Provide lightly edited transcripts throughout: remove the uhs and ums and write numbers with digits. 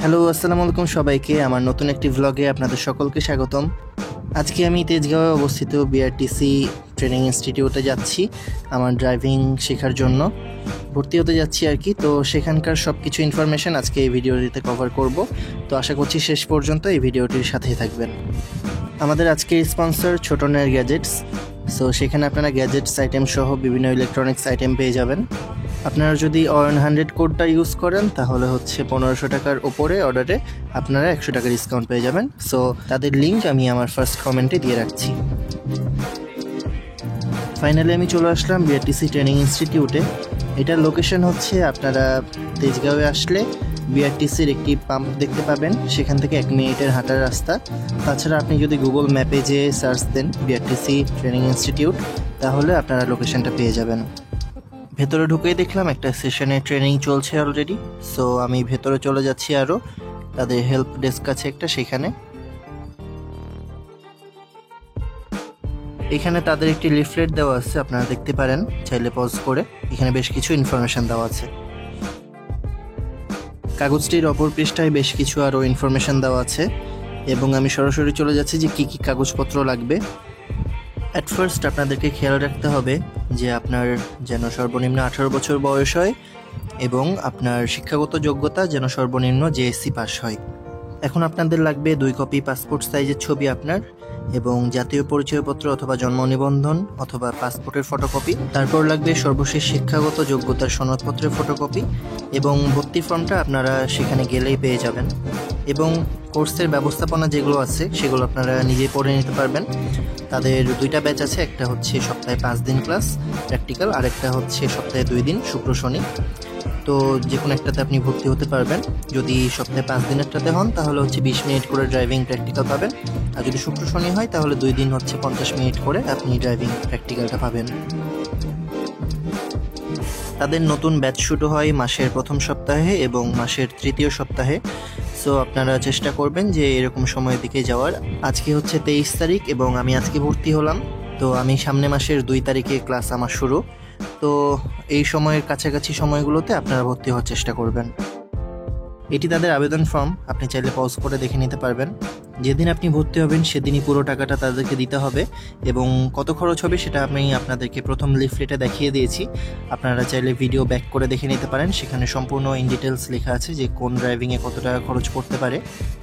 Hello, আসসালামু আলাইকুম সবাইকে। আমার নতুন একটি ভ্লগে আপনাদের সকলকে স্বাগতম। আজকে আমি তেজগাঁওয়ে অবস্থিত বিআরটিসি ট্রেনিং ইনস্টিটিউটে যাচ্ছি আমার ড্রাইভিং শেখার জন্য। ভর্তি হতে যাচ্ছি আর কি। তো সেখানকার সব কিছু ইনফরমেশান আজকে এই ভিডিওটিতে কভার করব। তো আশা করছি শেষ পর্যন্ত এই ভিডিওটির সাথেই থাকবেন। আমাদের আজকের স্পন্সর ছোটনের গ্যাজেটস। সো সেখানে আপনারা গ্যাজেটস আইটেম সহ বিভিন্ন ইলেকট্রনিক্স আইটেম পেয়ে যাবেন। আপনারা যদি ON100 কোডটা ইউজ করেন তাহলে হচ্ছে 1500 টাকার ওপরে অর্ডারে আপনারা 100 টাকা ডিসকাউন্ট পেয়ে যাবেন। সো তাদের লিঙ্ক আমি আমার ফার্স্ট কমেন্টে দিয়ে রাখছি। ফাইনালি আমি চলে আসলাম বিআরটিসি ট্রেনিং ইনস্টিটিউটে। এটার লোকেশন হচ্ছে, আপনারা তেজগাঁওয়ে আসলে বিআরটিসির একটি পাম্প দেখতে পাবেন, সেখান থেকে 1 মিনিটের হাঁটার রাস্তা। তাছাড়া আপনি যদি গুগল ম্যাপে যেয়ে সার্চ দেন বিআরটিসি ট্রেনিং ইনস্টিটিউট, তাহলে আপনারা লোকেশনটা পেয়ে যাবেন। ভেতরে ঢুকেই দেখলাম একটা সেশনে ট্রেনিং চলছে অলরেডি। সো আমি ভেতরে চলে যাচ্ছি আরও। তাদের হেল্প ডেস্ক আছে একটা, সেখানে এখানে তাদের একটি লিফলেট দেওয়া আছে, আপনারা দেখতে পারেন চাইলে পজ করে। এখানে বেশ কিছু ইনফরমেশন দেওয়া আছে। কাগজটির অপর পৃষ্ঠায় বেশ কিছু আরও ইনফরমেশন দেওয়া আছে এবং আমি সরাসরি চলে যাচ্ছি যে কী কী কাগজপত্র লাগবে। অ্যাট ফার্স্ট আপনাদেরকে খেয়াল রাখতে হবে যে আপনার যেন সর্বনিম্ন 18 বছর বয়স হয় এবং আপনার শিক্ষাগত যোগ্যতা যেন সর্বনিম্ন JSC পাস হয়। এখন আপনাদের লাগবে 2 কপি পাসপোর্ট সাইজের ছবি আপনার, এবং জাতীয় পরিচয়পত্র অথবা জন্ম নিবন্ধন অথবা পাসপোর্টের ফটোকপি। তারপর লাগবে সর্বশেষ শিক্ষাগত যোগ্যতার সনদপত্রের ফটোকপি, এবং ভর্তি ফর্মটা আপনারা সেখানে গেলেই পেয়ে যাবেন। এবং কোর্সের ব্যবস্থাপনা যেগুলো আছে সেগুলো আপনারা নিজেই পড়ে নিতে পারবেন। তাদের 2টা ব্যাচ আছে, একটা হচ্ছে সপ্তাহে 5 দিন ক্লাস প্র্যাকটিক্যাল, আর একটা হচ্ছে সপ্তাহে 2 দিন শুক্র শনি। তো যে কোনো একটাতে আপনি ভর্তি হতে পারবেন। যদি সপ্তাহে 5 দিনেরটাতে হন তাহলে হচ্ছে 20 মিনিট করে ড্রাইভিং প্র্যাকটিক্যাল পাবেন, আর যদি শুক্র শনি হয় তাহলে 2 দিন হচ্ছে 50 মিনিট করে আপনি ড্রাইভিং প্র্যাকটিক্যালটা পাবেন। তাদের নতুন ব্যাচ শুরু হয় মাসের প্রথম সপ্তাহে এবং মাসের 3য় সপ্তাহে। সো আপনারা চেষ্টা করবেন যে এরকম সময়ের দিকে যাওয়ার। আজকে হচ্ছে 23 তারিখ এবং আমি আজকে ভর্তি হলাম। তো আমি সামনে মাসের 2 তারিখে ক্লাস আমার শুরু। তো এই সময়ের কাছাকাছি সময়গুলোতে আপনারা ভর্তি হওয়ার চেষ্টা করবেন। এটি তাদের আবেদন ফর্ম, আপনি চাইলে পজ করে দেখে নিতে পারবেন। যেদিন আপনি ভর্তি হবেন সেদিনই পুরো টাকাটা তাদেরকে দিতে হবে, এবং কত খরচ হবে সেটা আমি আপনাদেরকে প্রথম লিফলেটে দেখিয়ে দিয়েছি। আপনারা চাইলে ভিডিও ব্যাক করে দেখে নিতে পারেন, সেখানে সম্পূর্ণ ইন ডিটেলস লেখা আছে যে কোন ড্রাইভিংয়ে কত টাকা খরচ পড়তে পারে।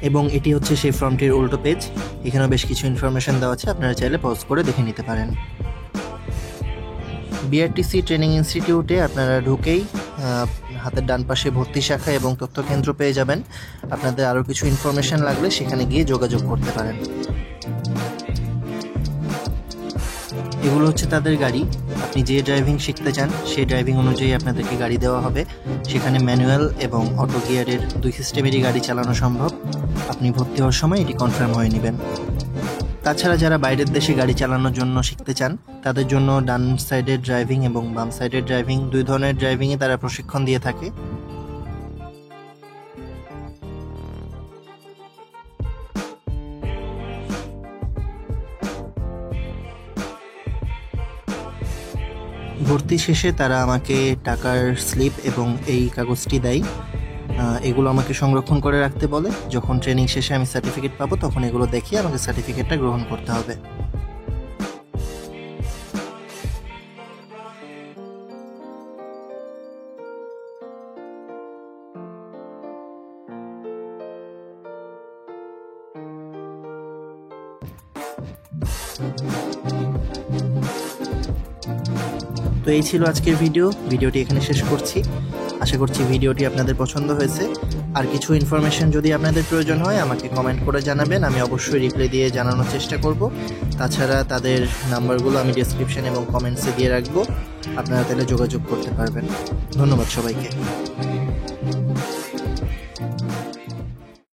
এবং এটি হচ্ছে সেই ফর্মটির উল্টো পেজ, এখানেও বেশ কিছু ইনফরমেশন দেওয়া আছে, আপনারা চাইলে পজ করে দেখে নিতে পারেন। বিআরটিসি ট্রেনিং ইনস্টিটিউটে আপনারা ঢুকেই হাতের ডান পাশে ভর্তি শাখা এবং তথ্য কেন্দ্র পেয়ে যাবেন। আপনাদের আরও কিছু ইনফরমেশন লাগলে সেখানে গিয়ে যোগাযোগ করতে পারেন। এগুলো হচ্ছে তাদের গাড়ি। আপনি যে ড্রাইভিং শিখতে চান সেই ড্রাইভিং অনুযায়ী আপনাদেরকে গাড়ি দেওয়া হবে। সেখানে ম্যানুয়াল এবং অটো গিয়ারের 2 সিস্টেমেরই গাড়ি চালানো সম্ভব। আপনি ভর্তি হওয়ার সময় এটি কনফার্ম হয়ে নেবেন। তাছাড়া যারা বাইরের দেশে গাড়ি চালানোর জন্য শিখতে চান তাদের জন্য ডান সাইডের ড্রাইভিং এবং বাম সাইডের ড্রাইভিং 2 ধরনের ড্রাইভিংয়ে তারা প্রশিক্ষণ দিয়ে থাকে। ভর্তি শেষে তারা আমাকে টাকার স্লিপ এবং এই কাগজটি দেয়। এগুলো আমাকে সংরক্ষণ করে রাখতে বলে। যখন ট্রেনিং শেষে আমি সার্টিফিকেট পাবো তখন এগুলো দেখিয়ে আমাকে সার্টিফিকেটটা গ্রহণ করতে হবে। তো এই ছিল আজকের ভিডিওটি এখানে শেষ করছি। আশা করছি ভিডিওটি আপনাদের পছন্দ হয়েছে। আর কিছু ইনফরমেশন যদি আপনাদের প্রয়োজন হয় আমাকে কমেন্ট করে জানাবেন, আমি অবশ্যই রিপ্লাই দিয়ে জানানোর চেষ্টা করব। তাছাড়া তাদের নাম্বারগুলো আমি ডেসক্রিপশন এবং কমেন্টসে দিয়ে রাখবো, আপনারা তাহলে যোগাযোগ করতে পারবেন। ধন্যবাদ সবাইকে।